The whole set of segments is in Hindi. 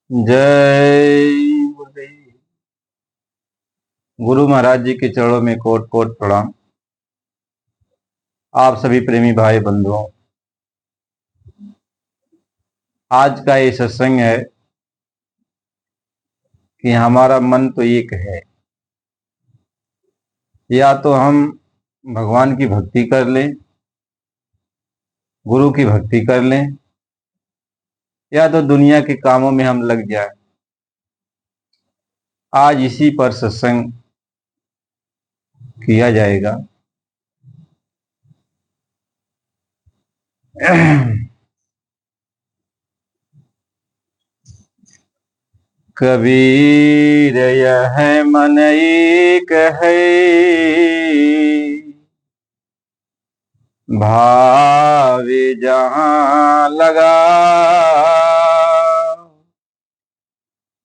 जय गुरु महाराज जी के चरणों में कोट कोट प्रणाम। आप सभी प्रेमी भाई बंधुओं, आज का ये सत्संग है कि हमारा मन तो एक है। या तो हम भगवान की भक्ति कर लें, गुरु की भक्ति कर लें, या तो दुनिया के कामों में हम लग जाए। आज इसी पर सत्संग किया जाएगा। कबीर यह मन एक है, भावे जहां लगा,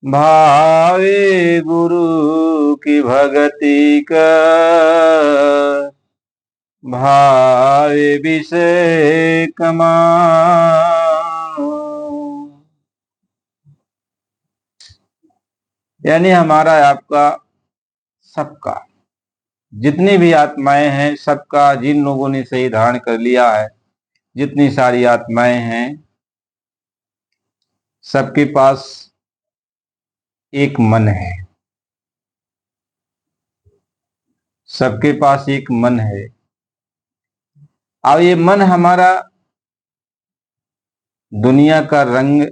भावे गुरु की भक्ति कर, भावे विषय कमा। यानी हमारा आपका सबका, जितनी भी आत्माएं हैं, सबका, जिन लोगों ने सही धारण कर लिया है, जितनी सारी आत्माएं हैं, सबके पास एक मन है। सबके पास एक मन है। और ये मन हमारा दुनिया का रंग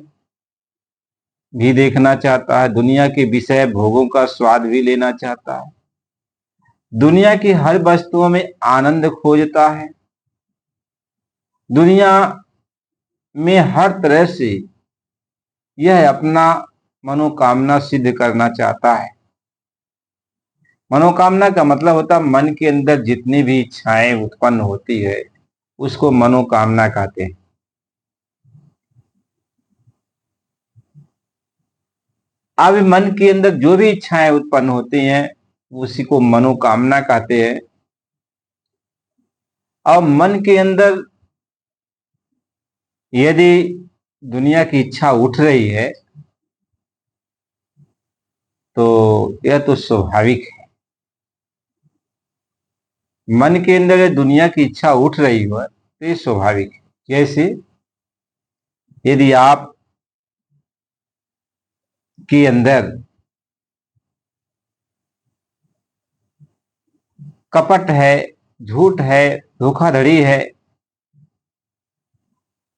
भी देखना चाहता है, दुनिया के विषय भोगों का स्वाद भी लेना चाहता है, दुनिया की हर वस्तुओं में आनंद खोजता है, दुनिया में हर तरह से यह अपना मनोकामना सिद्ध करना चाहता है। मनोकामना का मतलब होता है मन के अंदर जितनी भी इच्छाएं उत्पन्न होती है उसको मनोकामना कहते हैं। अब मन के अंदर जो भी इच्छाएं उत्पन्न होती हैं उसी को मनोकामना कहते हैं। और मन के अंदर यदि दुनिया की इच्छा उठ रही है तो यह तो स्वाभाविक है। मन के अंदर दुनिया की इच्छा उठ रही हो तो ये स्वाभाविक है। जैसे यदि आप के अंदर कपट है, झूठ है, धोखाधड़ी है,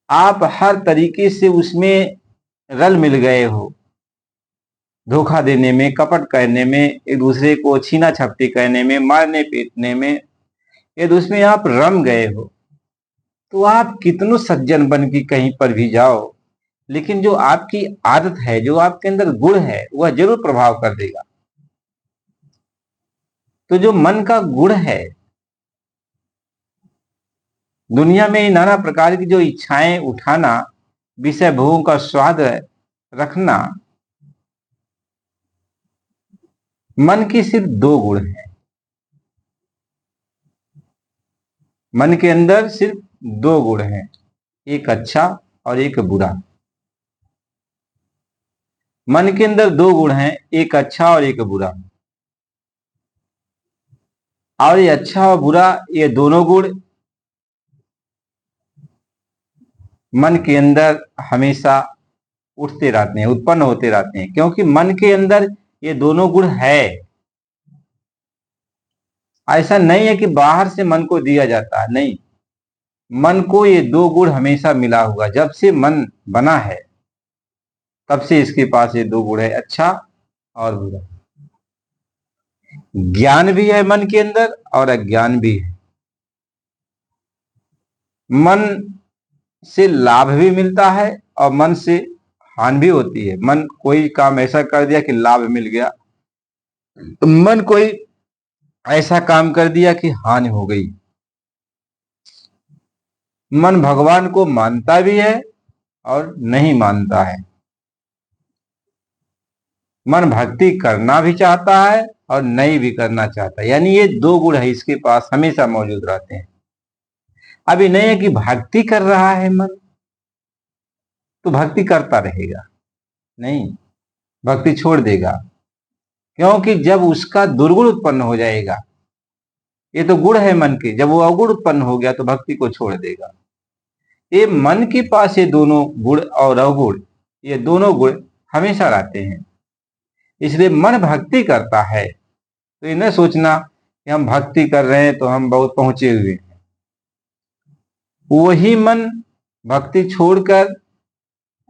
आप हर तरीके से उसमें रल मिल गए हो, धोखा देने में, कपट करने में, एक दूसरे को छीना झपटी करने में, मारने पीटने में, यदि उसमें आप रम गए हो तो आप कितनों सज्जन बन के कहीं पर भी जाओ, लेकिन जो आपकी आदत है, जो आपके अंदर गुण है, वह जरूर प्रभाव कर देगा। तो जो मन का गुण है, दुनिया में नाना प्रकार की जो इच्छाएं उठाना, विषय भोगों का स्वाद रखना, मन की सिर्फ दो गुण है। मन के अंदर सिर्फ दो गुण हैं, एक अच्छा और एक बुरा। मन के अंदर दो गुण हैं, एक अच्छा और एक बुरा। और ये अच्छा और बुरा, ये दोनों गुण मन के अंदर हमेशा उठते रहते हैं, उत्पन्न होते रहते हैं, क्योंकि मन के अंदर ये दोनों गुण है। ऐसा नहीं है कि बाहर से मन को दिया जाता है, नहीं, मन को ये दो गुण हमेशा मिला हुआ। जब से मन बना है तब से इसके पास ये दो गुण है, अच्छा और बुरा। ज्ञान भी है मन के अंदर और अज्ञान भी है। मन से लाभ भी मिलता है और मन से हानि भी होती है। मन कोई काम ऐसा कर दिया कि लाभ मिल गया, मन कोई ऐसा काम कर दिया कि हानि हो गई। मन भगवान को मानता भी है और नहीं मानता है। मन भक्ति करना भी चाहता है और नहीं भी करना चाहता है। यानी ये दो गुण है इसके पास, हमेशा मौजूद रहते हैं। अभी नहीं है कि भक्ति कर रहा है मन तो भक्ति करता रहेगा, नहीं, भक्ति छोड़ देगा, क्योंकि जब उसका दुर्गुण उत्पन्न हो जाएगा, ये तो गुण है मन के, जब वो अवगुण उत्पन्न हो गया तो भक्ति को छोड़ देगा। ये मन के पास ये दोनों गुण और अवगुण, ये दोनों गुण हमेशा रहते हैं। इसलिए मन भक्ति करता है तो ये न सोचना कि हम भक्ति कर रहे हैं तो हम बहुत पहुंचे हुए हैं। वही मन भक्ति छोड़कर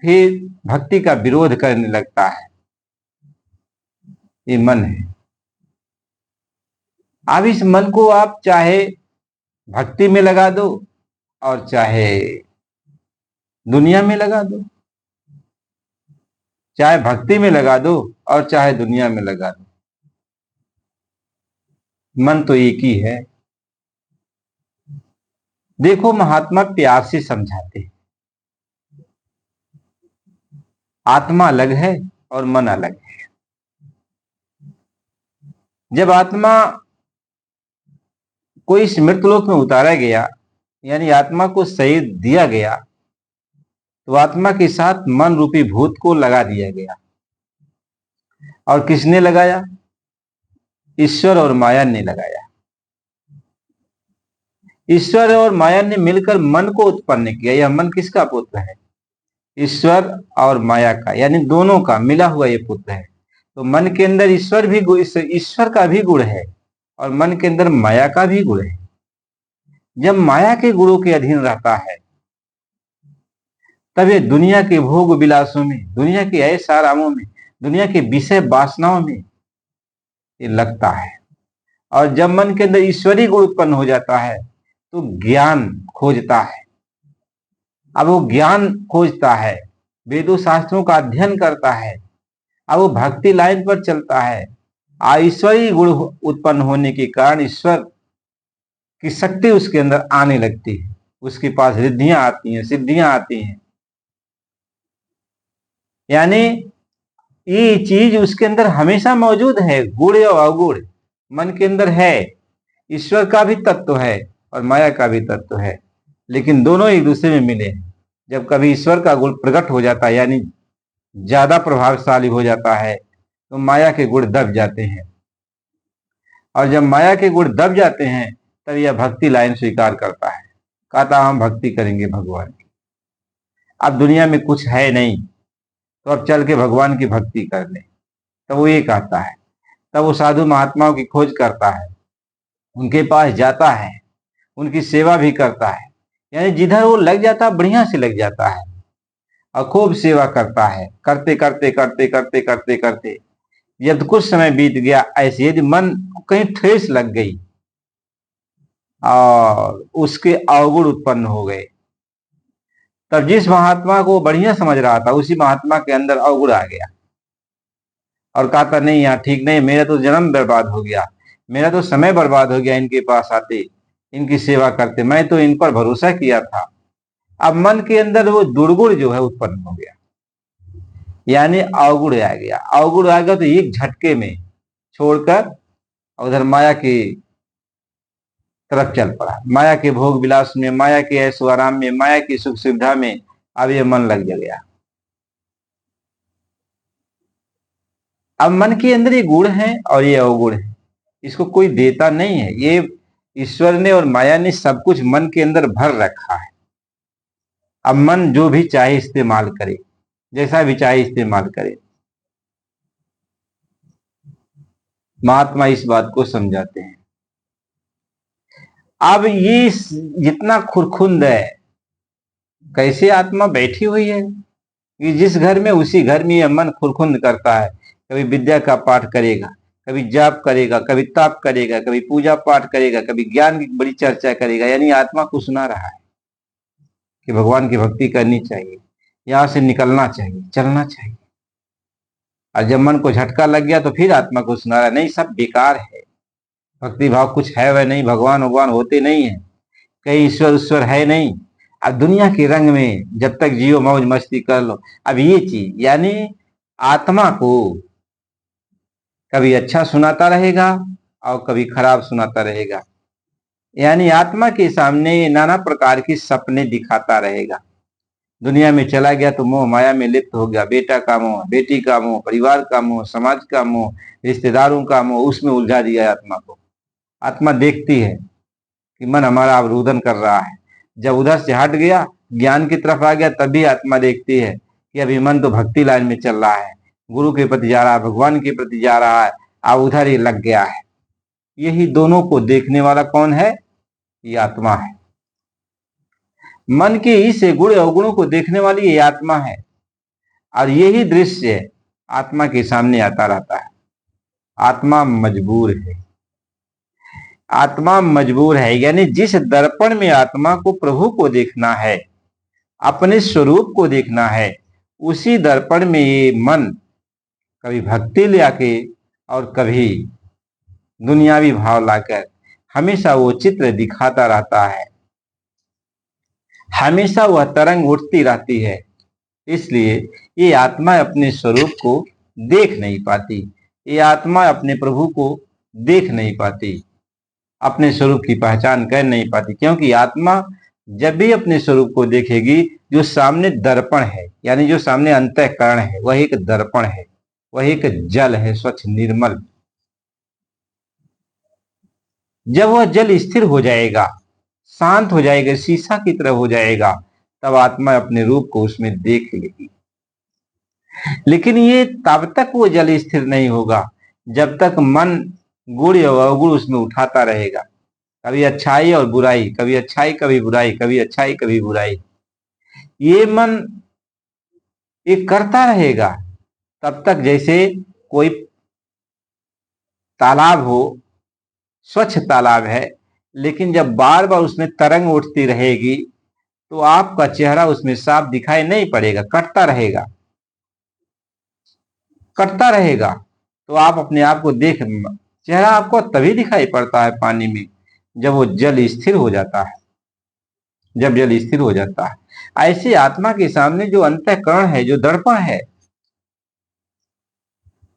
फिर भक्ति का विरोध करने लगता है, ये मन है। अब इस मन को आप चाहे भक्ति में लगा दो और चाहे दुनिया में लगा दो, चाहे भक्ति में लगा दो और चाहे दुनिया में लगा दो, मन तो एक ही है। देखो, महात्मा प्यार से समझाते हैं, आत्मा अलग है और मन अलग है। जब आत्मा को इस मृतलोक में उतारा गया, यानी आत्मा को शरीर दिया गया, तो आत्मा के साथ मन रूपी भूत को लगा दिया गया। और किसने लगाया? ईश्वर और माया ने लगाया। ईश्वर और माया ने मिलकर मन को उत्पन्न किया। यह मन किसका पुत्र है? ईश्वर और माया का, यानी दोनों का मिला हुआ ये पुत्र है। तो मन के अंदर ईश्वर का भी गुण है और मन के अंदर माया का भी गुण है। जब माया के गुणों के अधीन रहता है तब ये दुनिया के भोग विलासों में, दुनिया के ऐश आरामों में, दुनिया के विषय वासनाओं में ये लगता है। और जब मन के अंदर ईश्वरीय गुण उत्पन्न हो जाता है तो ज्ञान खोजता है। अब वो ज्ञान खोजता है, वेदों शास्त्रों का अध्ययन करता है, अब वो भक्ति लाइन पर चलता है। ईश्वरीय गुण उत्पन्न होने के कारण ईश्वर की शक्ति उसके अंदर आने लगती है, उसके पास रिद्धियां आती हैं, सिद्धियां आती हैं। यानी ये चीज उसके अंदर हमेशा मौजूद है, गुण और अवगुण मन के अंदर है। ईश्वर का भी तत्व है और माया का भी तत्व है, लेकिन दोनों एक दूसरे में मिले हैं। जब कभी ईश्वर का गुण प्रकट हो जाता है, यानी ज्यादा प्रभावशाली हो जाता है, तो माया के गुण दब जाते हैं। और जब माया के गुण दब जाते हैं तब यह भक्ति लाइन स्वीकार करता है, कहता हम भक्ति करेंगे भगवान की। अब दुनिया में कुछ है नहीं तो अब चल के भगवान की भक्ति कर ले, तब वो ये कहता है। तब वो साधु महात्माओं की खोज करता है, उनके पास जाता है, उनकी सेवा भी करता है। यानी जिधर वो लग जाता है बढ़िया से लग जाता है और खूब सेवा करता है। करते करते करते करते करते करते जब कुछ समय बीत गया, ऐसे यदि मन कहीं ठेस लग गई और उसके अवगुण उत्पन्न हो गए, तब जिस महात्मा को बढ़िया समझ रहा था उसी महात्मा के अंदर अवगुण आ गया और कहता नहीं, यहाँ ठीक नहीं, मेरा तो जन्म बर्बाद हो गया, मेरा तो समय बर्बाद हो गया इनके पास आते, इनकी सेवा करते, मैं तो इन पर भरोसा किया था। अब मन के अंदर वो दुर्गुण जो है उत्पन्न हो गया, यानी अवगुण आ गया। अवगुण आ गया तो एक झटके में छोड़कर उधर माया की तरफ चल पड़ा, माया के भोग विलास में, माया के ऐशो आराम में, माया की सुख सुविधा में अब ये मन लग गया। अब मन के अंदर ये गुण है और ये अवगुण है, इसको कोई देता नहीं है। ये ईश्वर ने और माया ने सब कुछ मन के अंदर भर रखा है। अब मन जो भी चाहे इस्तेमाल करे, जैसा भी चाहे इस्तेमाल करे। महात्मा इस बात को समझाते हैं। अब ये जितना खुरखुंद है, कैसे आत्मा बैठी हुई है कि जिस घर में उसी घर में यह मन खुरखुंद करता है। कभी विद्या का पाठ करेगा, कभी जाप करेगा, कभी ताप करेगा, कभी पूजा पाठ करेगा, कभी ज्ञान की बड़ी चर्चा करेगा। यानी आत्मा को सुना रहा है कि भगवान की भक्ति करनी चाहिए, यहां से निकलना चाहिए, चलना चाहिए। और जब मन को झटका लग गया तो फिर आत्मा को सुना रहा है, नहीं सब बेकार है, भक्ति भाव कुछ है वह नहीं, भगवान होते नहीं है, कहीं ईश्वर है नहीं। अब दुनिया के रंग में जब तक जियो मौज मस्ती कर लो। अब ये चीज यानी आत्मा को कभी अच्छा सुनाता रहेगा और कभी खराब सुनाता रहेगा। यानी आत्मा के सामने नाना प्रकार के सपने दिखाता रहेगा। दुनिया में चला गया तो मोह माया में लिप्त हो गया। बेटा का मोह, बेटी का मोह, परिवार का मोह, समाज का मोह, रिश्तेदारों का मोह, उसमें उलझा दिया आत्मा को। आत्मा देखती है कि मन हमारा अवरोधन कर रहा है। जब उधर से हट गया, ज्ञान की तरफ आ गया, तभी आत्मा देखती है कि अभी मन तो भक्ति लाइन में चल रहा है, गुरु के प्रति जा रहा है, भगवान के प्रति जा रहा है, अब उधर ही लग गया है। यही दोनों को देखने वाला कौन है? ये आत्मा है। मन के इस गुण अवगुणों को देखने वाली ये आत्मा है, और यही दृश्य आत्मा के सामने आता रहता है। आत्मा मजबूर है। आत्मा मजबूर है, यानी जिस दर्पण में आत्मा को प्रभु को देखना है, अपने स्वरूप को देखना है, उसी दर्पण में ये मन कभी भक्ति ले आके और कभी दुनियावी भाव लाकर हमेशा वो चित्र दिखाता रहता है। हमेशा वह तरंग उठती रहती है। इसलिए ये आत्मा अपने स्वरूप को देख नहीं पाती, ये आत्मा अपने प्रभु को देख नहीं पाती, अपने स्वरूप की पहचान कर नहीं पाती। क्योंकि आत्मा जब भी अपने स्वरूप को देखेगी, जो सामने दर्पण है, यानी जो सामने अंतःकरण है, वह एक दर्पण है, वह एक जल है, स्वच्छ निर्मल। जब वह जल स्थिर हो जाएगा, शांत हो जाएगा, शीशा की तरह हो जाएगा, तब आत्मा अपने रूप को उसमें देख लेगी। लेकिन ये तब तक वो जल स्थिर नहीं होगा जब तक मन गुण और अवगुण उसमें उठाता रहेगा। कभी अच्छाई और बुराई, कभी अच्छाई कभी बुराई, कभी अच्छाई कभी बुराई, ये मन एक करता रहेगा तब तक जैसे कोई तालाब हो, स्वच्छ तालाब है, लेकिन जब बार बार उसमें तरंग उठती रहेगी तो आपका चेहरा उसमें साफ दिखाई नहीं पड़ेगा, कटता रहेगा, कटता रहेगा। तो आप अपने आप को देख, चेहरा आपको तभी दिखाई पड़ता है पानी में जब वो जल स्थिर हो जाता है, जब जल स्थिर हो जाता है। ऐसे आत्मा के सामने जो अंतःकरण है, जो दर्पण है,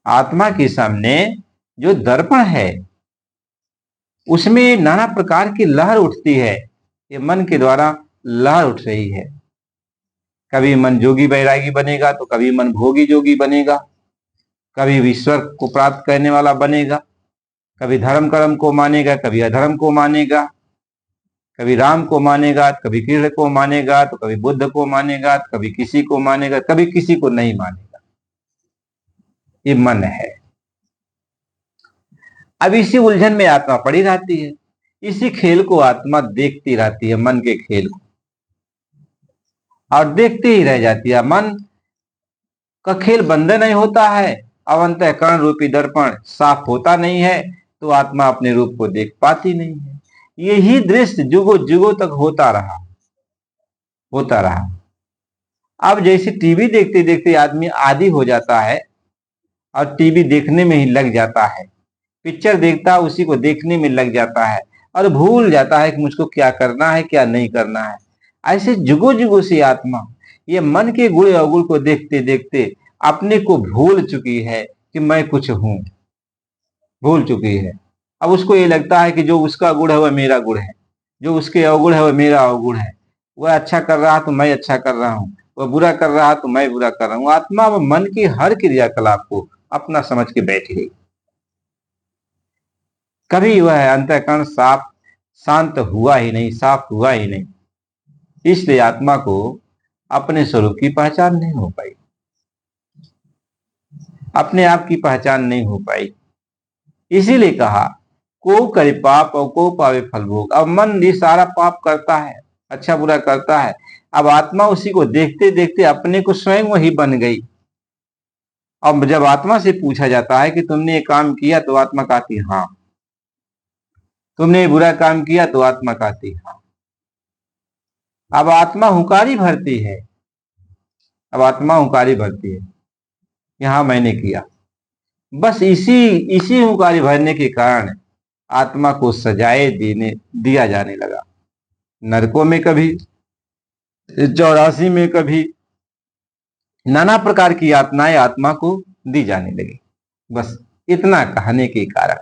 आत्मा के सामने जो दर्पण है, उसमें नाना प्रकार की लहर उठती है। ये मन के द्वारा लहर उठ रही है। कभी मन जोगी बैरागी बनेगा तो कभी मन भोगी जोगी बनेगा, कभी ईश्वर को प्राप्त करने वाला बनेगा, कभी धर्म कर्म को मानेगा, कभी अधर्म को मानेगा, कभी राम को मानेगा, कभी कृष्ण को मानेगा, तो कभी बुद्ध को मानेगा, कभी किसी को मानेगा, कभी किसी को नहीं मानेगा। ये मन है। अब इसी उलझन में आत्मा पड़ी रहती है। इसी खेल को आत्मा देखती रहती है, मन के खेल को, और देखते ही रह जाती है। मन का खेल बंद नहीं होता है, अब अंतःकरण रूपी दर्पण साफ होता नहीं है, तो आत्मा अपने रूप को देख पाती नहीं है। यही दृश्य जुगों जुगों तक होता रहा, होता रहा। अब जैसे टीवी देखते देखते आदमी आदी हो जाता है और टीवी देखने में ही लग जाता है, पिक्चर देखता है उसी को देखने में लग जाता है और भूल जाता है कि मुझको क्या करना है क्या नहीं करना है। ऐसे जुगों जुगों से आत्मा ये मन के गुण अवगुण को देखते देखते अपने को भूल चुकी है कि मैं कुछ हूं, भूल चुकी है। अब उसको ये लगता है कि जो उसका गुण है वह मेरा गुण है, जो उसके अवगुण है वह मेरा अवगुण है। वह अच्छा कर रहा तो मैं अच्छा कर रहा हूं, वह बुरा कर रहा तो मैं बुरा कर रहा हूं। आत्मा व मन की हर क्रियाकलाप को अपना समझ के बैठ गई। कभी वह अंतःकरण साफ शांत हुआ ही नहीं, साफ हुआ ही नहीं। इसलिए आत्मा को अपने स्वरूप की पहचान नहीं हो पाई, अपने आप की पहचान नहीं हो पाई। इसीलिए कहा को करे पाप और को पावे फल भोग। अब मन ये सारा पाप करता है, अच्छा बुरा करता है। अब आत्मा उसी को देखते देखते अपने को स्वयं वही बन गई। अब जब आत्मा से पूछा जाता है कि तुमने ये काम किया, तो आत्मा कहती हाँ। तुमने ये बुरा काम किया, तो आत्मा कहती हाँ। अब आत्मा हुंकारी भरती है, अब आत्मा हुंकारी भरती है, यहां मैंने किया। बस इसी इसी हुंकारी भरने के कारण आत्मा को सजाए दिया जाने लगा। नरकों में कभी, 84 में कभी, नाना प्रकार की यातनाएं आत्मा को दी जाने लगी। बस इतना कहने के कारण,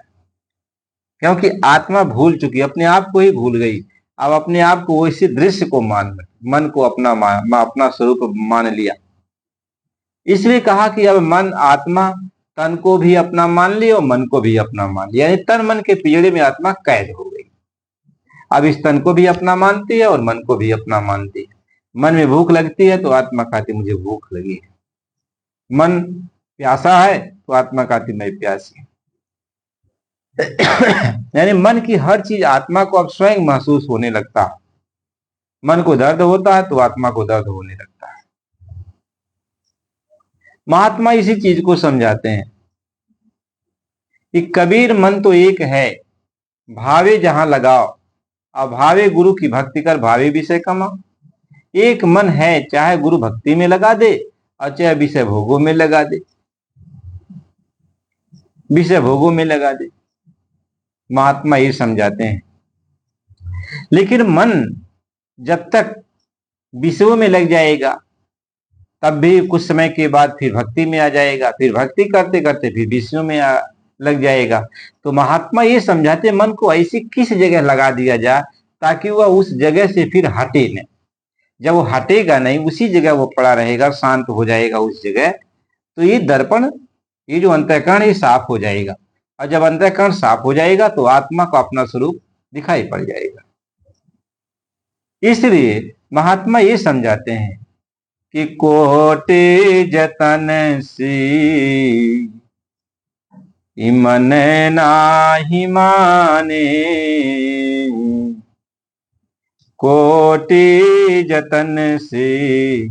क्योंकि आत्मा भूल चुकी, अपने आप को ही भूल गई। अब अपने आप को वैसे दृश्य को मन को अपना स्वरूप मान लिया। इसलिए कहा कि अब मन आत्मा तन को भी अपना मान लिया और मन को भी अपना मान लिया, यानी तन मन के पिंजड़े में आत्मा कैद हो गई। अब इस तन को भी अपना मानती है और मन को भी अपना मानती है। मन में भूख लगती है तो आत्मा कहती मुझे भूख लगी है। मन प्यासा है तो आत्मा कहती मैं प्यासी। यानी मन की हर चीज आत्मा को अब स्वयं महसूस होने लगता है। मन को दर्द होता है तो आत्मा को दर्द होने लगता है। महात्मा इसी चीज को समझाते हैं कि कबीर मन तो एक है, भावे जहां लगाओ, अभावे गुरु की भक्ति कर भावे विषय कमाओ। एक मन है, चाहे गुरु भक्ति में लगा दे और चाहे विषय भोगों में लगा दे, विषय भोगों में लगा दे। महात्मा ये समझाते हैं। लेकिन मन जब तक विषयों में लग जाएगा तब भी कुछ समय के बाद फिर भक्ति में आ जाएगा, फिर भक्ति करते करते फिर विषयों में लग जाएगा। तो महात्मा ये समझाते मन को ऐसी किस जगह लगा दिया जाए ताकि वह उस जगह से फिर हटे नहीं। जब वो हटेगा नहीं, उसी जगह वो पड़ा रहेगा, शांत हो जाएगा उस जगह, तो ये दर्पण, ये जो अंतःकरण, ये साफ हो जाएगा। और जब अंतःकरण साफ हो जाएगा तो आत्मा को अपना स्वरूप दिखाई पड़ जाएगा। इसलिए महात्मा ये समझाते हैं कि कोटि जतन से मन नाही माने, कोटि जतन से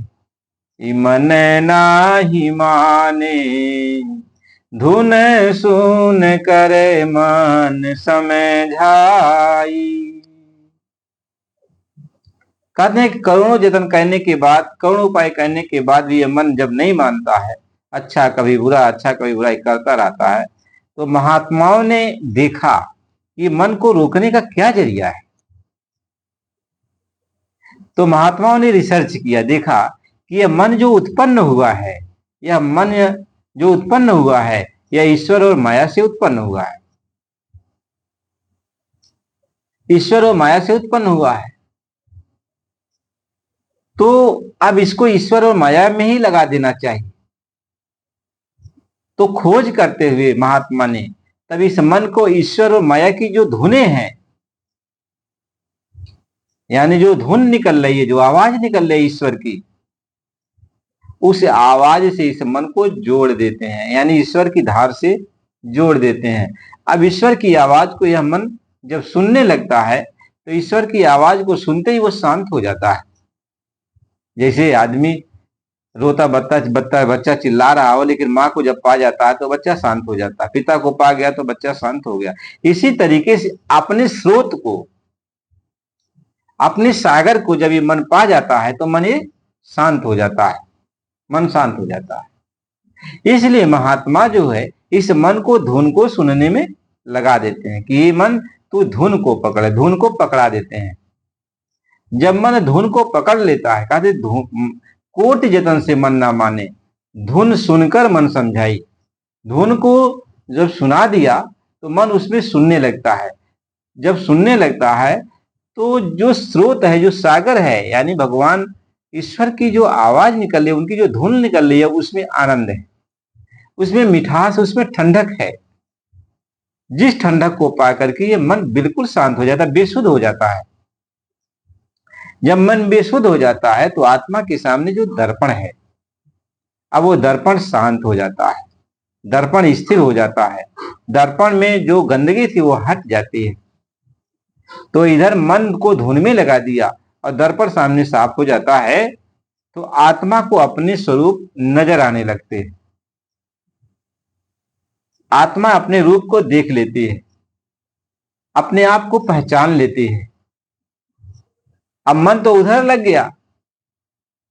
मन नाही माने, धुन सुन करे मन समझाई। कहते हैं कि करोड़ों जतन करने के बाद, करोड़ों उपाय करने के बाद भी ये मन जब नहीं मानता है, अच्छा कभी बुरा, अच्छा कभी बुराई करता रहता है, तो महात्माओं ने देखा कि मन को रोकने का क्या जरिया है। तो महात्माओं ने रिसर्च किया, देखा कि यह मन जो उत्पन्न हुआ है, यह मन जो उत्पन्न हुआ है, यह ईश्वर और माया से उत्पन्न हुआ है। ईश्वर और माया से उत्पन्न हुआ है। तो अब इसको ईश्वर और माया में ही लगा देना चाहिए। तो खोज करते हुए महात्मा ने तब इस मन को ईश्वर और माया की जो धुनें हैं, यानी जो धुन निकल रही है, जो आवाज निकल रही है ईश्वर की, उस आवाज से इस मन को जोड़ देते हैं, यानी ईश्वर की धार से जोड़ देते हैं। अब ईश्वर की आवाज को यह मन जब सुनने लगता है तो ईश्वर की आवाज को सुनते ही वो शांत हो जाता है। जैसे आदमी रोता बच्चा चिल्ला रहा हो, लेकिन माँ को जब पा जाता है तो बच्चा शांत हो जाता है, पिता को पा गया तो बच्चा शांत हो गया। इसी तरीके से अपने स्रोत को, अपने सागर को जब ये मन पा जाता है तो मन ये शांत हो जाता है, मन शांत हो जाता है। इसलिए महात्मा जो है इस मन को, धुन को सुनने में लगा देते हैं कि ये मन तू धुन को पकड़, धुन को पकड़ा देते हैं। जब मन धुन को पकड़ लेता है, कहते कोटि जतन से मन ना माने, धुन सुनकर मन समझाई। धुन को जब सुना दिया तो मन उसमें सुनने लगता है। जब सुनने लगता है तो जो स्रोत है, जो सागर है, यानी भगवान ईश्वर की जो आवाज निकल रही है, उनकी जो धुन निकल रही है, उसमें आनंद है, उसमें मिठास, उसमें ठंडक है। जिस ठंडक को पा करके ये मन बिल्कुल शांत हो जाता है, बेसुध हो जाता है। जब मन बेसुध हो जाता है तो आत्मा के सामने जो दर्पण है, अब वो दर्पण शांत हो जाता है, दर्पण स्थिर हो जाता है, दर्पण में जो गंदगी थी वो हट जाती है। तो इधर मन को धुन में लगा दिया और दर्पण सामने साफ हो जाता है, तो आत्मा को अपने स्वरूप नजर आने लगते हैं। आत्मा अपने रूप को देख लेती है, अपने आप को पहचान लेती है। अब मन तो उधर लग गया,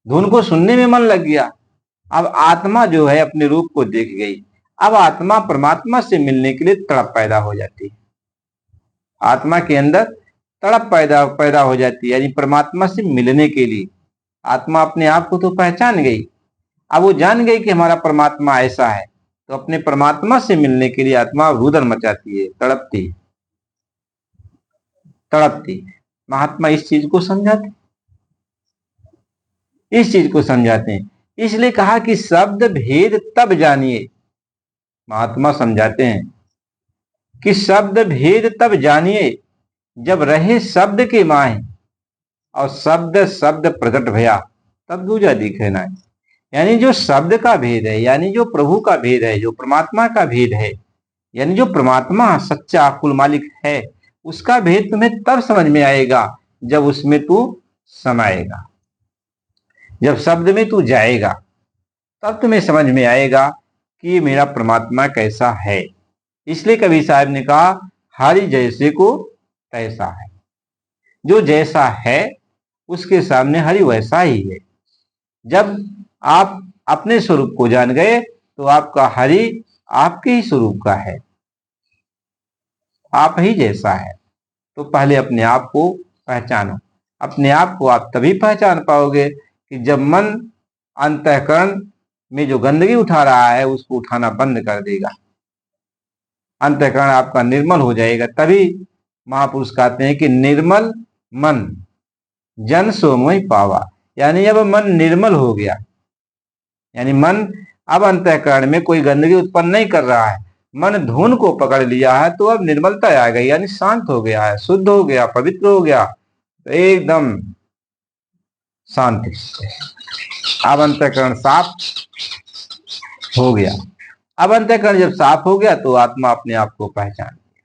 धुन को सुनने में मन लग गया। अब आत्मा जो है अपने रूप को देख गई। अब आत्मा परमात्मा से मिलने के लिए तड़प पैदा हो जाती है, आत्मा के अंदर तड़प पैदा हो जाती है, यानी परमात्मा से मिलने के लिए। आत्मा अपने आप को तो पहचान गई, अब वो जान गई कि हमारा परमात्मा ऐसा है, तो अपने परमात्मा से मिलने के लिए आत्मा रुदन मचाती है, तड़पती। महात्मा इस चीज को समझाते, इस चीज को समझाते हैं। इसलिए कहा कि शब्द भेद तब जानिए, महात्मा समझाते हैं कि शब्द भेद तब जानिए जब रहे शब्द के माहे और शब्द शब्द प्रकट भया तब दूजा दिखे ना। यानी जो शब्द का भेद है, यानी जो प्रभु का भेद है, जो परमात्मा का भेद है, यानी जो परमात्मा सच्चा कुल मालिक है, उसका भेद तुम्हें तब समझ में आएगा जब उसमें तू समाएगा, जब शब्द में तू जाएगा, तब तुम्हें समझ में आएगा कि ये मेरा परमात्मा कैसा है। इसलिए कबीर साहब ने कहा हरि जैसे को तैसा है। जो जैसा है उसके सामने हरि वैसा ही है। जब आप अपने स्वरूप को जान गए तो आपका हरि आपके ही स्वरूप का है, आप ही जैसा है। तो पहले अपने आप को पहचानो। अपने आप को आप तभी पहचान पाओगे कि जब मन अंतःकरण में जो गंदगी उठा रहा है उसको उठाना बंद कर देगा, अंतःकरण आपका निर्मल हो जाएगा। तभी महापुरुष कहते हैं कि निर्मल मन जन सो मोहि पावा। यानी अब मन निर्मल हो गया, यानी मन अब अंतःकरण में कोई गंदगी उत्पन्न नहीं कर रहा है, मन धुन को पकड़ लिया है, तो अब निर्मलता आ गई, यानी शांत हो गया है, शुद्ध हो गया, पवित्र हो गया, तो एकदम शांति। अब अंतःकरण साफ हो गया। अब अंतःकरण जब साफ हो गया तो आत्मा अपने आप को पहचान गया,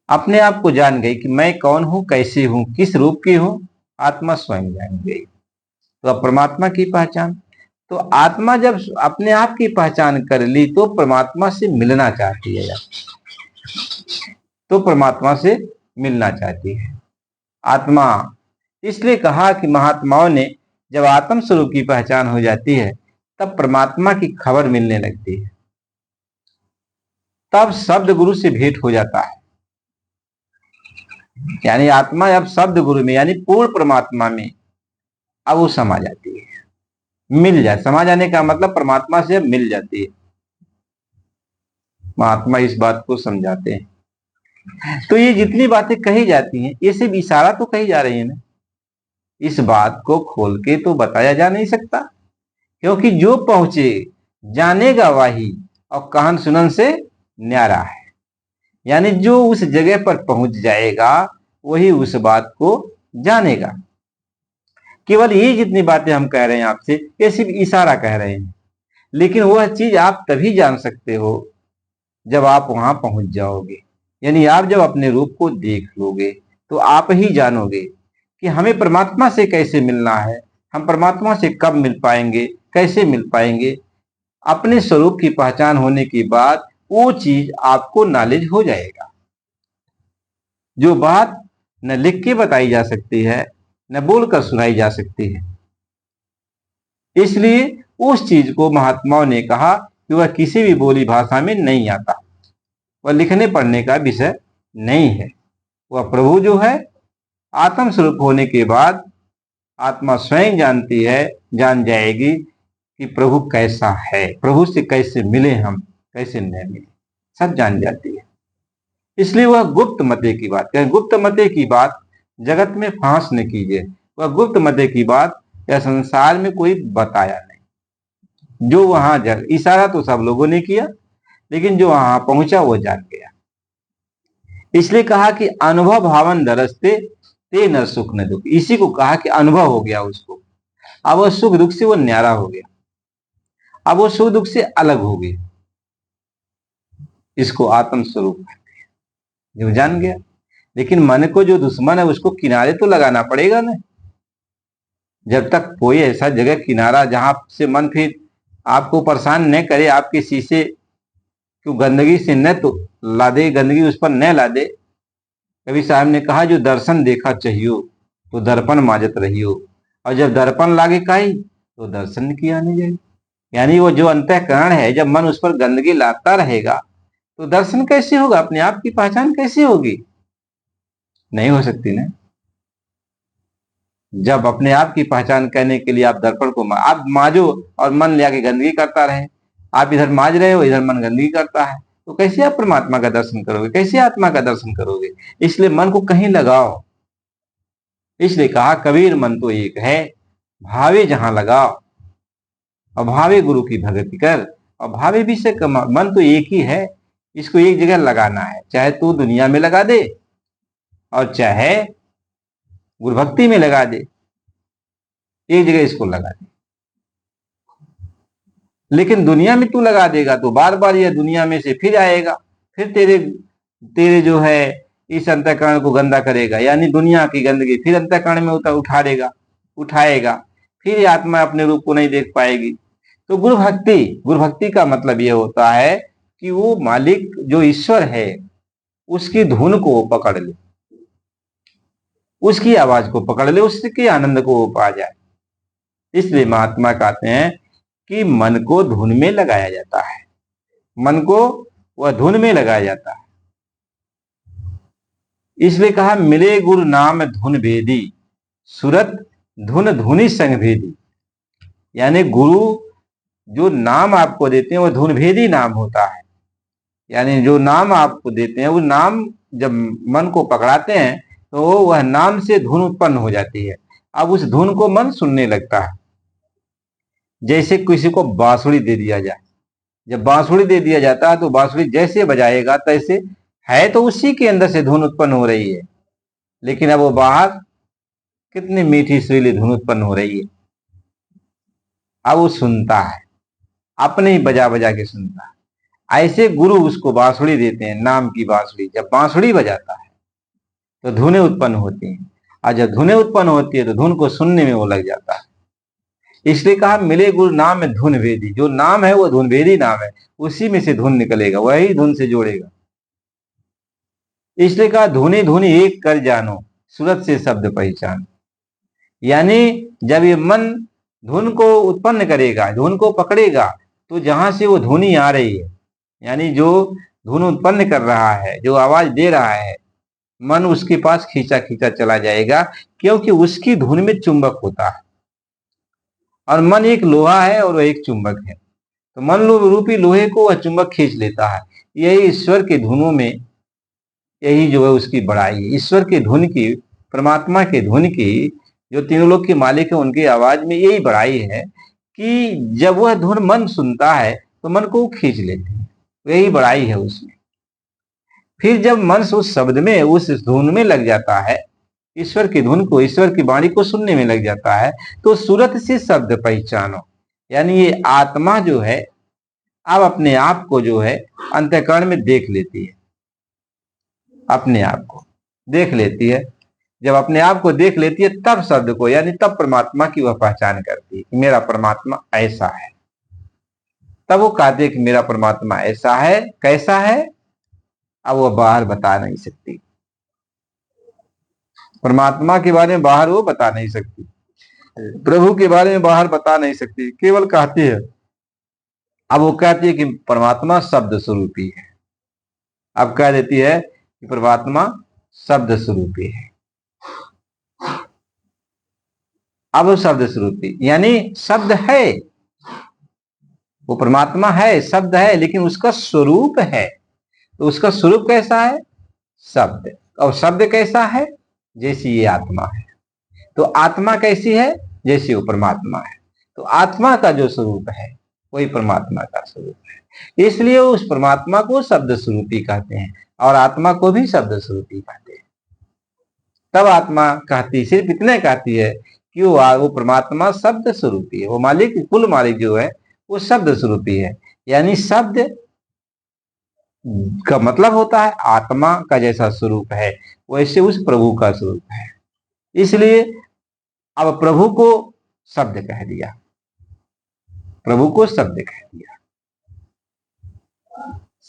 अपने आप को जान गई कि मैं कौन हूं, कैसी हूं, किस रूप की हूं, आत्मा स्वयं जान गई। तो अब परमात्मा की पहचान, तो आत्मा जब अपने आप की पहचान कर ली तो परमात्मा से मिलना चाहती है, तो परमात्मा से मिलना चाहती है आत्मा। इसलिए कहा कि महात्माओं ने जब आत्म स्वरूप की पहचान हो जाती है तब परमात्मा की खबर मिलने लगती है, तब शब्द गुरु से भेंट हो जाता है। यानी आत्मा अब शब्द गुरु में यानी पूर्ण परमात्मा में अब वो समा जाती है, मिल जाए। समा जाने का मतलब परमात्मा से अब मिल जाती है। महात्मा इस बात को समझाते हैं। तो ये जितनी बातें कही जाती हैं ये सिर्फ इशारा तो कही जा रही है ना, इस बात को खोल के तो बताया जा नहीं सकता, क्योंकि जो पहुंचे जानेगा वही और कहन सुनन से न्यारा है। यानी जो उस जगह पर पहुंच जाएगा वही उस बात को जानेगा। केवल ये जितनी बातें हम कह रहे हैं आपसे ये सिर्फ इशारा कह रहे हैं, लेकिन वह चीज आप तभी जान सकते हो जब आप वहां पहुंच जाओगे। यानी आप जब अपने रूप को देख लोगे तो आप ही जानोगे कि हमें परमात्मा से कैसे मिलना है, हम परमात्मा से कब मिल पाएंगे, कैसे मिल पाएंगे। अपने स्वरूप की पहचान होने के बाद वो चीज आपको नॉलेज हो जाएगा। जो बात न लिख के बताई जा सकती है न बोलकर सुनाई जा सकती है, इसलिए उस चीज को महात्माओं ने कहा कि वह किसी भी बोली भाषा में नहीं आता, वह लिखने पढ़ने का विषय नहीं है। वह प्रभु जो है आत्म स्वरूप होने के बाद आत्मा स्वयं जानती है, जान जाएगी कि प्रभु कैसा है, प्रभु से कैसे मिले हम, कैसे न मिले, सब जान जाती है। इसलिए वह गुप्त मते की बात कहें, गुप्त मते की बात जगत में फांस न कीजिए। वह गुप्त मते की बात या संसार में कोई बताया नहीं। जो वहां जग इशारा तो सब लोगों ने किया, लेकिन जो वहां पहुंचा वो जान गया। इसलिए कहा कि अनुभव भावन दरसते ते न सुख न दुख। इसी को कहा कि अनुभव हो गया उसको, अब वह सुख दुख से वो न्यारा हो गया, अब वो सुख दुख से अलग हो गया। इसको आत्म स्वरूप कहते हैं, जो जान गया। लेकिन मन को जो दुश्मन है उसको किनारे तो लगाना पड़ेगा ना। जब तक कोई ऐसा जगह किनारा जहां से मन फिर आपको परेशान न करे, आपके शीशे क्यों गंदगी से न तो ला दे, गंदगी उस पर न ला दे। कवि साहब ने कहा जो दर्शन देखा चाहियो तो दर्पण माजत रहियो, और जब दर्पण लागे काई तो दर्शन किया नहीं जाए। यानी वो जो अंतःकरण है, जब मन उस पर गंदगी लाता रहेगा तो दर्शन कैसे होगा, अपने आप की पहचान कैसे होगी, नहीं हो सकती ना। जब अपने आप की पहचान करने के लिए आप दर्पण को आप माजो और मन ले आके गंदगी करता रहे, आप इधर माज रहे हो इधर मन गंदगी करता है, तो कैसे आप परमात्मा का दर्शन करोगे, कैसे आत्मा का दर्शन करोगे। इसलिए मन को कहीं लगाओ, इसलिए कहा कबीर मन तो एक है, भावे जहां लगाओ, अभावे गुरु की भक्ति कर। अभावे भी से मन तो एक ही है, इसको एक जगह लगाना है, चाहे तू दुनिया में लगा दे और चाहे गुरु भक्ति में लगा दे, एक जगह इसको लगा दे। लेकिन दुनिया में तू लगा देगा तो बार बार यह दुनिया में से फिर आएगा, फिर तेरे तेरे जो है इस अंतःकरण को गंदा करेगा, यानी दुनिया की गंदगी फिर अंतःकरण में उठाएगा, फिर ये आत्मा अपने रूप को नहीं देख पाएगी। तो गुरु भक्ति का मतलब यह होता है कि वो मालिक जो ईश्वर है उसकी धुन को पकड़ ले, उसकी आवाज को पकड़ ले, उसके आनंद को वो पा जाए। इसलिए महात्मा कहते हैं कि मन को धुन में लगाया जाता है, मन को वह धुन में लगाया जाता है। इसलिए कहा मिले गुरु नाम धुन भेदी, सुरत धुन धुनि संग भेदी। यानी गुरु जो नाम आपको देते हैं वो धुन भेदी नाम होता है। यानी जो नाम आपको देते हैं वो नाम जब मन को पकड़ाते हैं तो वह नाम से धुन उत्पन्न हो जाती है। अब उस धुन को मन सुनने लगता है। जैसे किसी को बांसुरी दे दिया जाए, जब बांसुरी दे दिया जाता है तो बांसुरी जैसे बजाएगा तैसे, है तो उसी के अंदर से धुन उत्पन्न हो रही है, लेकिन अब वो बाहर कितनी मीठी सुरीली धुन उत्पन्न हो रही है। अब वो सुनता है, अपने ही बजा बजा के सुनता है। ऐसे गुरु उसको बांसुरी देते हैं, नाम की बांसुरी। जब बांसुरी बजाता है तो धुनें उत्पन्न होती हैं, और जब धुनें उत्पन्न होती है तो धुन को सुनने में वो लग जाता है। इसलिए कहा मिले गुरु नाम में धुन भेदी, जो नाम है वो धुन भेदी नाम है, उसी में से धुन निकलेगा, वही धुन से जोड़ेगा। इसलिए कहा धुनी धुनी एक कर जानो, सूरत से शब्द पहचान। यानी जब ये मन धुन को उत्पन्न करेगा, धुन को पकड़ेगा, तो जहां से वो धुनी आ रही है, यानी जो धुन उत्पन्न कर रहा है, जो आवाज दे रहा है, मन उसके पास खींचा खींचा चला जाएगा, क्योंकि उसकी धुन में चुंबक होता है। और मन एक लोहा है और वह एक चुंबक है, तो मन रूपी लोहे को वह चुंबक खींच लेता है। यही ईश्वर के धुनों में, यही जो है उसकी बड़ाई है। ईश्वर की धुन की, परमात्मा की धुन की, जो तीनों लोग के मालिक है उनकी आवाज में यही बड़ाई है कि जब वह धुन मन सुनता है तो मन को खींच लेते हैं, यही बड़ाई है उसमें। फिर जब मन उस शब्द में, उस धुन में लग जाता है, ईश्वर की धुन को, ईश्वर की वाणी को सुनने में लग जाता है, तो सूरत से शब्द पहचानो। यानी ये आत्मा जो है अब अपने आप को जो है अंतःकरण में देख लेती है, अपने आप को देख लेती है। जब अपने आप को देख लेती है तब शब्द को, यानी तब परमात्मा की वह पहचान करती है कि मेरा परमात्मा ऐसा है। तब वो कहते हैं कि मेरा परमात्मा ऐसा है, कैसा है, अब वो बाहर बता नहीं सकती। परमात्मा के बारे में बाहर वो बता नहीं सकती, प्रभु के बारे में बाहर बता नहीं सकती, केवल कहती है। अब वो कहती है कि परमात्मा शब्द स्वरूपी है। अब कह देती है कि परमात्मा शब्द स्वरूपी है। अब वो शब्द स्वरूपी यानी शब्द है, वो परमात्मा है, शब्द है, लेकिन उसका स्वरूप है। तो उसका स्वरूप कैसा है? शब्द। और शब्द कैसा है? जैसी ये आत्मा है। तो आत्मा कैसी है? जैसी वो परमात्मा है। तो आत्मा का जो स्वरूप है वही परमात्मा का स्वरूप है। इसलिए उस परमात्मा को शब्द स्वरूपी कहते हैं और आत्मा को भी शब्द स्वरूपी कहते हैं। तब आत्मा कहती, सिर्फ इतने कहती है कि वो परमात्मा शब्द स्वरूपी है। वो मालिक, कुल मालिक जो है वो शब्द स्वरूपी है। यानी शब्द का मतलब होता है आत्मा का जैसा स्वरूप है वैसे उस प्रभु का स्वरूप है। इसलिए अब प्रभु को शब्द कह दिया, प्रभु को शब्द कह दिया।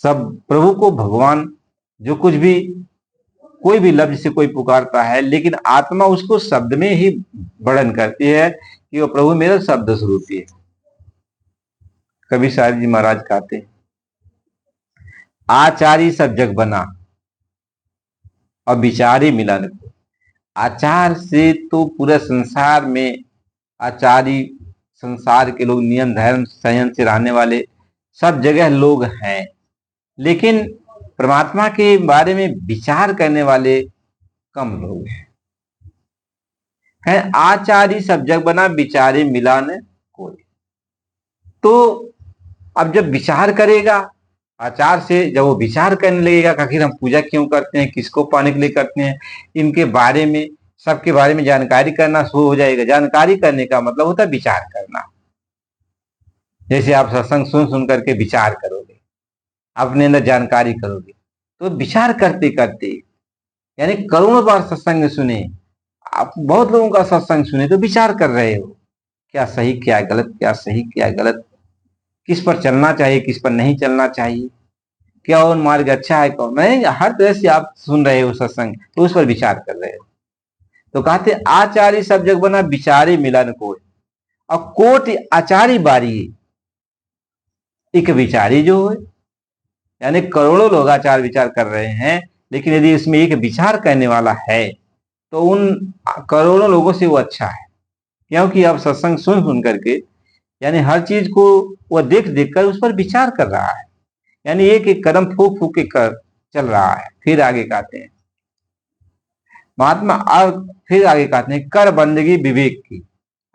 सब प्रभु को भगवान, जो कुछ भी, कोई भी लफ्ज से कोई पुकारता है, लेकिन आत्मा उसको शब्द में ही वर्णन करती है कि वो प्रभु मेरा शब्द स्वरूपी है। कबीर साहिब जी महाराज कहते हैं, आचारी सब जग बना और विचारी मिलन को। आचार से तो पूरे संसार में आचारी, संसार के लोग, नियम धर्म संयम से रहने वाले सब जगह लोग हैं, लेकिन परमात्मा के बारे में विचार करने वाले कम लोग हैं। कहें आचारी सब जग बना विचारे मिला न कोई। तो अब जब विचार करेगा, आचार से जब वो विचार करने लगेगा कि आखिर हम पूजा क्यों करते हैं, किसको पाने के लिए करते हैं, इनके बारे में, सबके बारे में जानकारी करना शुरू हो जाएगा। जानकारी करने का मतलब होता है विचार करना। जैसे आप सत्संग सुन सुन करके विचार करोगे, अपने अंदर जानकारी करोगे, तो विचार करते करते, यानी करोड़ों बार सत्संग सुने, आप बहुत लोगों का सत्संग सुने, तो विचार कर रहे हो क्या सही क्या गलत, क्या सही क्या गलत, किस पर चलना चाहिए किस पर नहीं चलना चाहिए, क्या और मार्ग अच्छा है कौन नहीं, हर तरह से आप सुन रहे हो सत्संग, तो उस पर विचार कर रहे हो। तो कहते आचार्य सब जग बना विचारे मिलन कोट, और कोट आचार्य बारी एक विचारी जो है, यानी करोड़ों लोग आचार विचार कर रहे हैं, लेकिन यदि इसमें एक विचार करने वाला है तो उन करोड़ों लोगों से वो अच्छा है। क्योंकि अब सत्संग सुन सुन करके, यानी हर चीज को वह देख देख कर उस पर विचार कर रहा है, यानी एक एक कदम फूक फूक के कर चल रहा है। फिर आगे कहते हैं महात्मा, फिर आगे कहते हैं कर बंदगी विवेक की।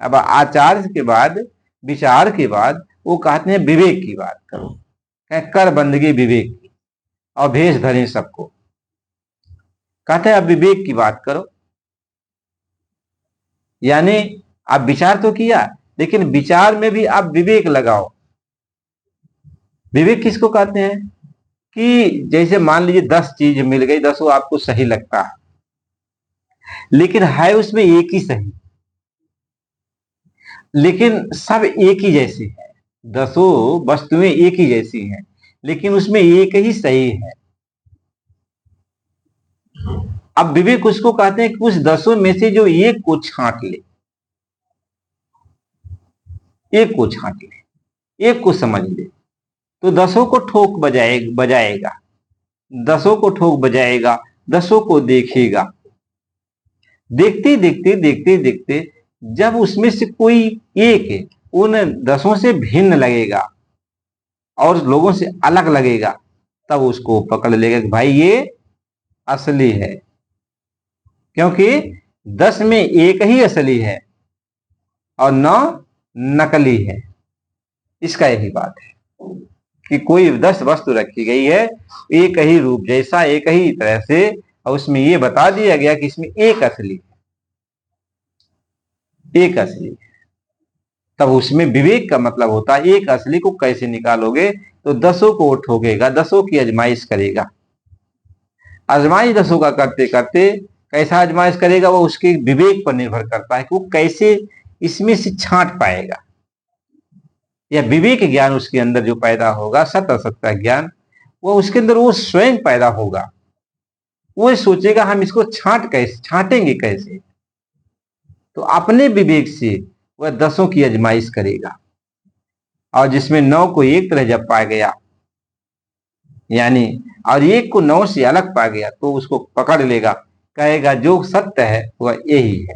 अब आचार के बाद, विचार के बाद वो कहते हैं विवेक की बात करो, कर बंदगी विवेक की और भेष धरे सबको। कहते हैं अब विवेक की बात करो, यानी आप विचार तो किया, लेकिन विचार में भी आप विवेक लगाओ। विवेक किसको कहते हैं कि जैसे मान लीजिए 10 चीज मिल गई, 10 आपको सही लगता है, लेकिन है उसमें एक ही सही, लेकिन सब एक ही जैसे है, 10 वस्तुएं एक ही जैसी हैं, लेकिन उसमें एक ही सही है। अब विवेक उसको कहते हैं कि उस 10 में से जो एक को छांट ले, एक को छांट ले, एक को समझ ले, तो 10 को ठोक बजाएगा, 10 को ठोक बजाएगा, 10 को देखेगा। देखते देखते देखते देखते जब उसमें से कोई एक उन 10 से भिन्न लगेगा और लोगों से अलग लगेगा, तब उसको पकड़ लेगा कि भाई ये असली है, क्योंकि 10 में एक ही असली है और 9 नकली है। इसका यही बात है कि कोई 10 वस्तु रखी गई है एक ही रूप जैसा, एक ही तरह से, और उसमें ये बता दिया गया कि इसमें एक असली है, एक असली है। तब उसमें विवेक का मतलब होता है एक असली को कैसे निकालोगे, तो 10 को ठोकेगा, 10 की आजमाइश करेगा। आजमाइश 10 का करते करते कैसा आजमाइश करेगा, वो उसके विवेक पर निर्भर करता है कि वो कैसे इसमें से छांट पाएगा, या विवेक ज्ञान उसके अंदर जो पैदा होगा, सत्य असत का ज्ञान, वो उसके अंदर वो स्वयं पैदा होगा। वो सोचेगा हम इसको छांटेंगे कैसे, तो अपने विवेक से वह 10 की आजमाइश करेगा, और जिसमें 9 को एक तरह जब पा गया, यानी और एक को 9 से अलग पा गया, तो उसको पकड़ लेगा, कहेगा जो सत्य है वह यही है।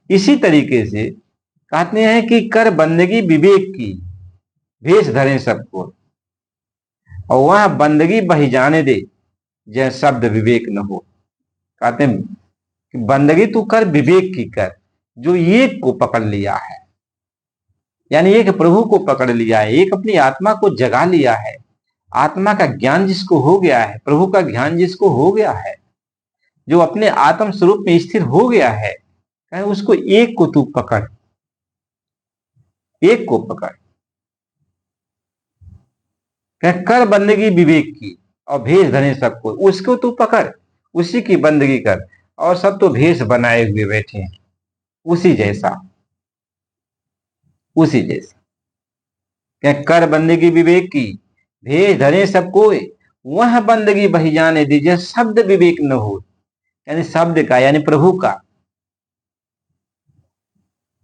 इसी तरीके से कहते हैं कि कर बंदगी विवेक की, भेष धरे सबको, और वह बंदगी बही जाने दे जय शब्द विवेक न हो। कहते हैं कि बंदगी तू कर विवेक की कर, जो एक को पकड़ लिया है, यानी एक प्रभु को पकड़ लिया है, एक अपनी आत्मा को जगा लिया है, आत्मा का ज्ञान जिसको हो गया है, प्रभु का ज्ञान जिसको हो गया है, जो अपने आत्म स्वरूप में स्थिर हो गया है, कहे उसको एक को तू पकड़, एक को पकड़, कहे कर बंदगी विवेक की और भेष धरे सबको, उसको तू पकड़, उसी की बंदगी कर, और सब तो भेष बनाए हुए बैठे हैं उसी जैसा, उसी जैसा। कहे कर बंदगी विवेक की, भेष धरे सबको, वह बंदगी बही जाने दीजिए शब्द विवेक न हो, यानी शब्द का, यानी प्रभु का,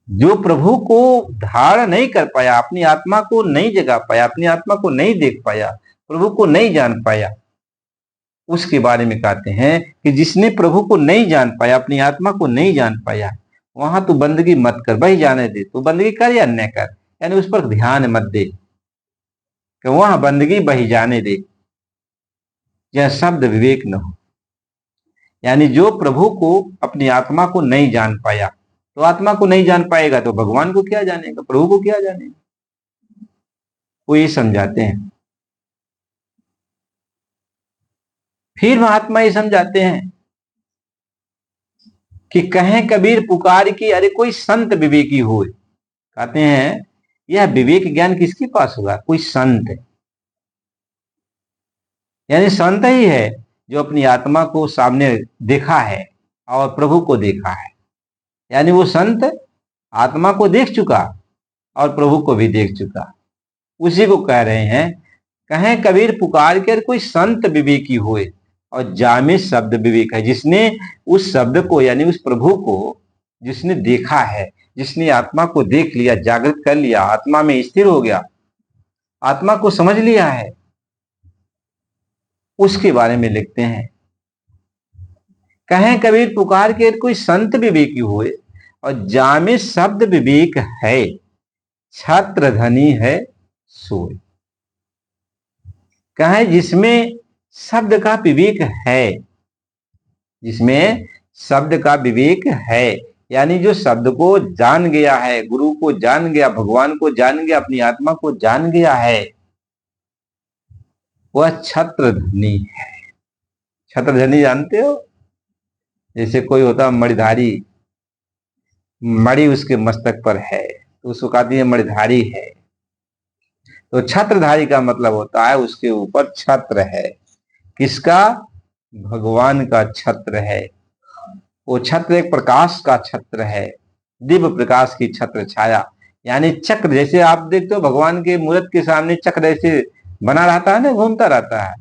जो प्रभु को धारण नहीं कर पाया, अपनी आत्मा को नहीं जगा पाया, अपनी आत्मा को नहीं देख पाया, प्रभु को नहीं जान पाया, उसके बारे में कहते हैं कि जिसने प्रभु को नहीं जान पाया, अपनी आत्मा को नहीं जान पाया, वहां तू बंदगी मत कर, बही जाने दे, तू बंदगी कर या न कर, यानी उस पर ध्यान मत दे, कि वहां बंदगी बही जाने दे, यह शब्द विवेक न हो। यानी जो प्रभु को, अपनी आत्मा को नहीं जान पाया, तो आत्मा को नहीं जान पाएगा तो भगवान को क्या जानेगा, प्रभु को क्या जानेगा। वो ये समझाते हैं। फिर महात्मा ये समझाते हैं कि कहें कबीर पुकार की अरे कोई संत विवेकी हो। कहते हैं यह विवेक ज्ञान किसके पास होगा, कोई संत, यानी संत ही है जो अपनी आत्मा को सामने देखा है और प्रभु को देखा है। यानी वो संत आत्मा को देख चुका और प्रभु को भी देख चुका, उसी को कह रहे हैं। कहें कबीर पुकार कर कोई संत विवेकी होए और जामे शब्द विवेक है, जिसने उस शब्द को यानी उस प्रभु को जिसने देखा है, जिसने आत्मा को देख लिया, जागृत कर लिया, आत्मा में स्थिर हो गया, आत्मा को समझ लिया है, उसके बारे में लिखते हैं। कहें कबीर पुकार के कोई संत विवेकी होए और जामे शब्द विवेक है, छत्र धनी है सोए। कहें जिसमें शब्द का विवेक है, जिसमें शब्द का विवेक है, यानी जो शब्द को जान गया है, गुरु को जान गया, भगवान को जान गया, अपनी आत्मा को जान गया है, वह छत्र धनी है। छत्र धनी जानते हो, जैसे कोई होता मणिधारी, मणि उसके मस्तक पर है तो उसको कहती है मणिधारी है। तो छत्रधारी का मतलब होता है उसके ऊपर छत्र है। किसका, भगवान का छत्र है। वो छत्र एक प्रकाश का छत्र है, दिव्य प्रकाश की छत्र छाया, यानी चक्र। जैसे आप देखते हो भगवान के मूर्त के सामने चक्र ऐसे बना रहता है ना, घूमता रहता है,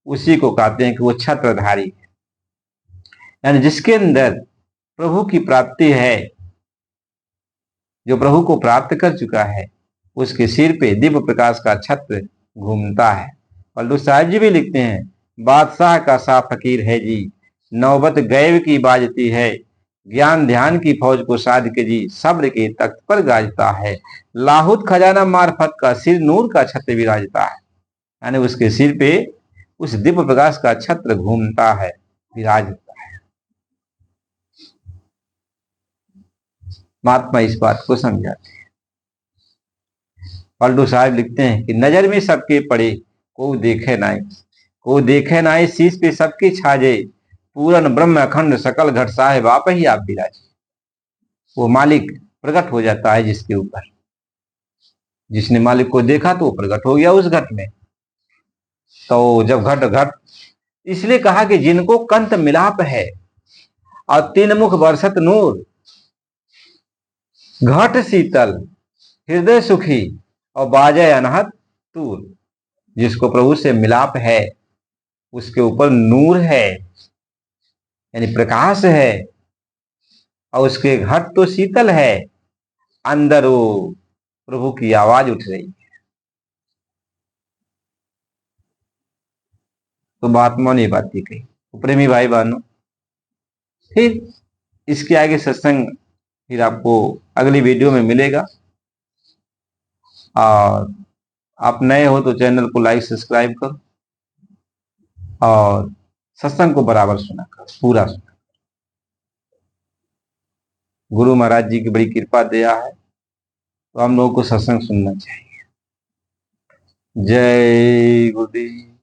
उसी को कहते हैं कि वो छत्रधारी है। यानी जिसके अंदर प्रभु की प्राप्ति है, जो प्रभु को प्राप्त कर चुका है, उसके सिर पे दिव्य प्रकाश का छत्र घूमता है। पलटू साहब जी भी लिखते हैं, बादशाह का सा फकीर है जी, नौबत गैब की बाजती है, ज्ञान ध्यान की फौज को साध के जी, सब्र के तख्त पर गाजता है, लाहुत खजाना मार्फत का सिर नूर का छत्र विराजता है। यानी उसके सिर पे उस दिव्य प्रकाश का छत्र घूमता है, विराजता है। महात्मा इस बात को समझाते हैं। पलटू साहब लिखते हैं कि नजर में सबके पड़े को देखे नाई, को देखे नाई शीश पे सबके छाजे, पूरन ब्रह्म अखंड सकल घट साहेब आप ही आप विराजे। वो मालिक प्रकट हो जाता है जिसके ऊपर, जिसने मालिक को देखा तो वो प्रकट हो गया उस घट में। तो जब घट घट, इसलिए कहा कि जिनको कंत मिलाप है और तीन मुख बरसत नूर, घट शीतल हृदय सुखी और बाजे अनहद तूर। जिसको प्रभु से मिलाप है, उसके ऊपर नूर है यानी प्रकाश है, और उसके घट तो शीतल है, अंदर वो प्रभु की आवाज उठ रही है। तो महात्मा ने बात ही कही। तो प्रेमी भाई बहनों, फिर इसके आगे सत्संग फिर आपको अगली वीडियो में मिलेगा। और आप नए हो तो चैनल को लाइक सब्सक्राइब करो और सत्संग को बराबर सुना करो, पूरा सुना। गुरु महाराज जी की बड़ी कृपा दया है, तो हम लोगों को सत्संग सुनना चाहिए। जय गुरुदेव।